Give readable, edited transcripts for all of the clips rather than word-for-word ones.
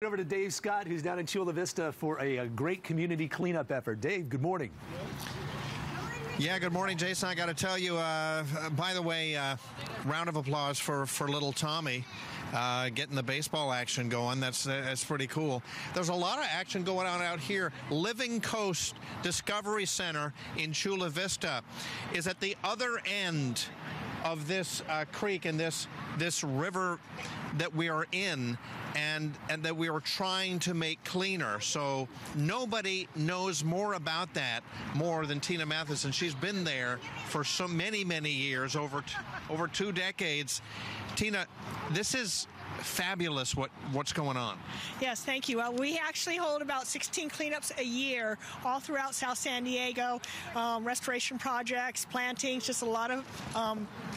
Over to Dave Scott, who's down in Chula Vista for a great community cleanup effort. Dave, good morning. Yeah, good morning, Jason. I got to tell you, by the way, round of applause for little Tommy getting the baseball action going. That's pretty cool. There's a lot of action going on out here. Living Coast Discovery Center in Chula Vista is at the other end of this creek and this river that we are in, and that we are trying to make cleaner. So nobody knows more about that more than Tina Matheson. She's been there for so many years, over 2 decades. Tina, this is fabulous what's going on. Yes, thank you. Well, we actually hold about 16 cleanups a year all throughout South San Diego, restoration projects, plantings, just a lot of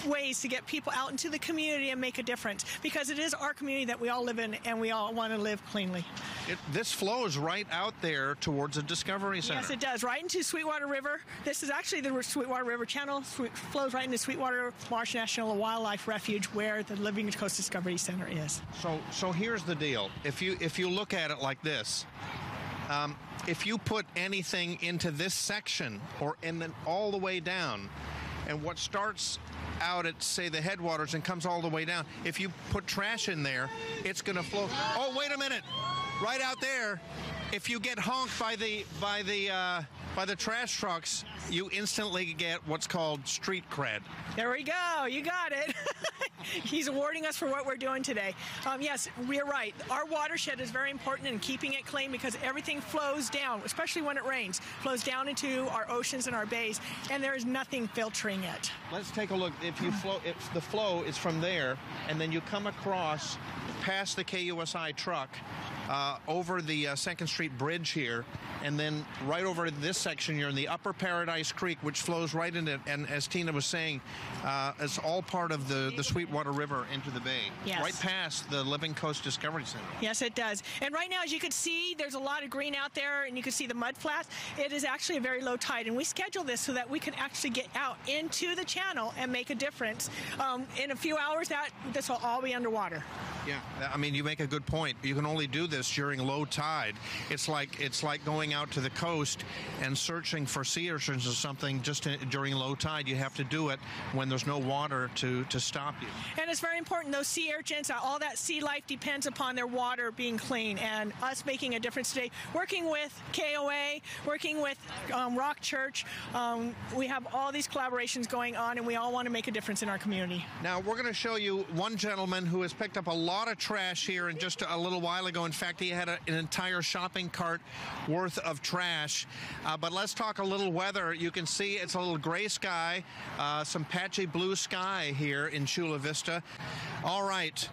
ways to get people out into the community and make a difference, because it is our community that we all live in and we all want to live cleanly. This flows right out there towards the Discovery Center. Yes, it does, right into Sweetwater River. This is actually the Sweetwater River Channel, flows right into Sweetwater Marsh National Wildlife Refuge, where the Living Coast Discovery Center is. So here's the deal. If you look at it like this, if you put anything into this section and then all the way down, and what starts out at, say, the headwaters and comes all the way down, if you put trash in there, it's going to flow. Oh, wait a minute. Right out there, if you get honked by the trash trucks, you instantly get what's called street cred. There we go. You got it. He's awarding us for what we're doing today. Yes, we're right. Our watershed is very important in keeping it clean, because everything flows down, especially when it rains, flows down into our oceans and our bays, and there is nothing filtering it. Let's take a look. If the flow is from there, and then you come across past the KUSI truck, over the 2nd Street Bridge here, and then right over this section, you're in the Upper Paradise Creek, which flows right into, and as Tina was saying, it's all part of the Sweetwater River into the bay. Yes. Right past the Living Coast Discovery Center. Yes, it does. And right now, as you can see, there's a lot of green out there, and you can see the mud flats. It is actually a very low tide, and we schedule this so that we can actually get out into the channel and make a difference. In a few hours, this will all be underwater. Yeah, I mean, you make a good point. You can only do this during low tide. It's like going out to the coast and searching for sea urchins or something just during low tide. You have to do it when there's no water to stop you. And it's very important. Those sea urchins, all that sea life depends upon their water being clean, and us making a difference today. Working with KOA, working with Rock Church, we have all these collaborations going on, and we all want to make a difference in our community. Now, we're going to show you one gentleman who has picked up a lot of trash here, and just a little while ago, in fact, he had an entire shopping cart worth of trash. But let's talk a little weather. You can see it's a little gray sky, some patchy blue sky here in Chula Vista. All right.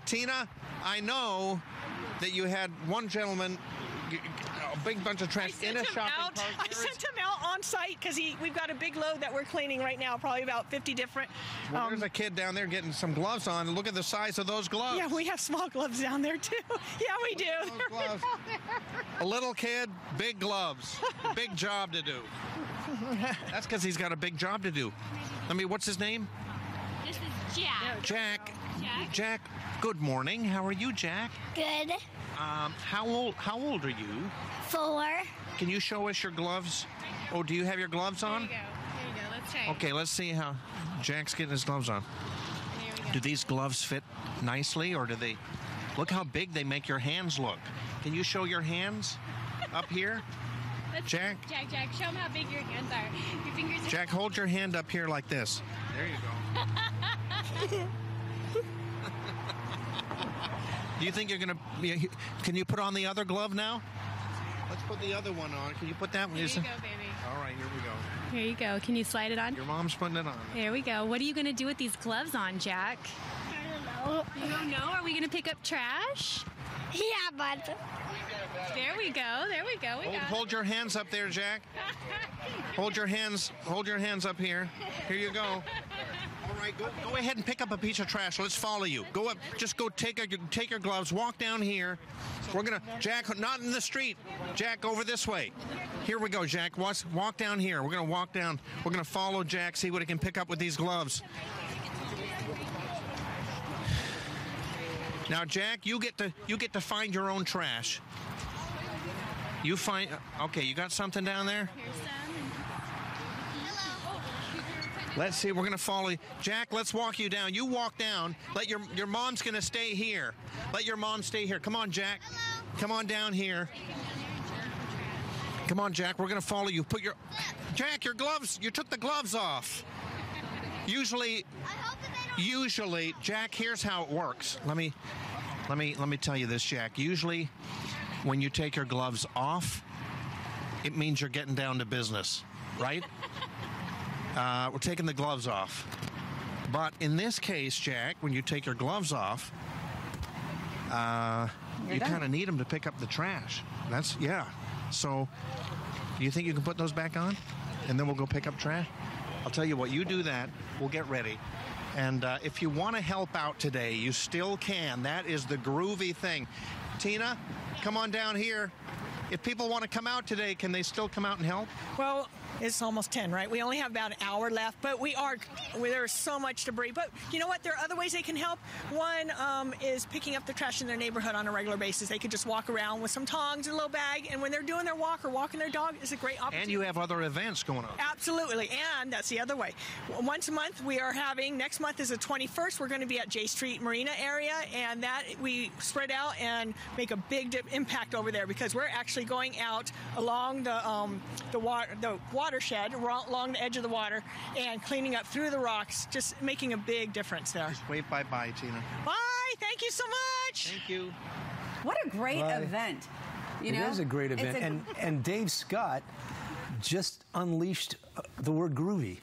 Tina, I know that you had one gentleman, a big bunch of trash in a shopping cart. I sent him out on site because we've got a big load that we're cleaning right now, probably about 50 different. Well, there's a kid down there getting some gloves on. Look at the size of those gloves. Yeah, we have small gloves down there too. Yeah, we do. Gloves. A little kid, big gloves, big job to do. That's because he's got a big job to do. I mean, what's his name? This is Jack. Jack. Good morning. How are you, Jack? Good. How old are you? 4. Can you show us your gloves? Oh, do you have your gloves on? There you go. Let's try. Okay, let's see how Jack's getting his gloves on. There we go. Do these gloves fit nicely, or do they... Look how big they make your hands look. Can you show your hands up here? Jack, show them how big your hands are. Your fingers are... Jack, hold your hand up here like this. There you go. Do you think you're going to... Can you put on the other glove now? Let's put the other one on. Can you put that one? Here you go, baby. All right, here we go. Here you go. Can you slide it on? Your mom's putting it on. There we go. What are you going to do with these gloves on, Jack? I don't know. You don't know? Are we going to pick up trash? Yeah, but... There we go. There we go. Hold your hands up there, Jack. Hold your hands up here. Here you go. All right, go ahead and pick up a piece of trash. Let's follow you. Go up. Just go take your gloves. Walk down here. We're gonna, Jack, not in the street. Jack, over this way. Here we go, Jack. Walk down here. We're gonna walk down. We're gonna follow Jack. See what he can pick up with these gloves. Now, Jack, you get to find your own trash. You find. Okay, you got something down there? Here's some. Let's see. We're going to follow you. Jack, let's walk you down. You walk down. Let your mom's going to stay here. Let your mom stay here. Come on, Jack. Come on down here. Come on, Jack. We're going to follow you. Jack, your gloves. You took the gloves off. Usually, Jack, here's how it works. Let me tell you this, Jack. Usually, when you take your gloves off, it means you're getting down to business, right? We're taking the gloves off. But in this case, Jack, when you take your gloves off, you kind of need them to pick up the trash. Yeah. So, do you think you can put those back on? And then we'll go pick up trash? I'll tell you what, you do that, we'll get ready. And if you want to help out today, you still can. That is the groovy thing. Tina, come on down here. If people want to come out today, can they still come out and help? Well, it's almost 10, right? We only have about an hour left, but there's so much debris. But you know what? There are other ways they can help. One is picking up the trash in their neighborhood on a regular basis. They could just walk around with some tongs and a little bag, and when they're doing their walk or walking their dog, it's a great opportunity. And you have other events going on. Absolutely, and that's the other way. Once a month, we are having, next month is the 21st, we're going to be at J Street Marina area, and that we spread out and make a big impact over there because we're actually going out along the watershed, along the edge of the water, and cleaning up through the rocks, just making a big difference there. Just wave bye-bye, Tina. Bye! Thank you so much! Thank you. What a great event. It is a great event. And Dave Scott just unleashed the word groovy.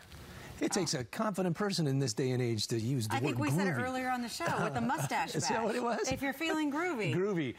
It takes a confident person in this day and age to use the word groovy. I think we said it earlier on the show with the mustache Is that what it was? If you're feeling groovy. Groovy.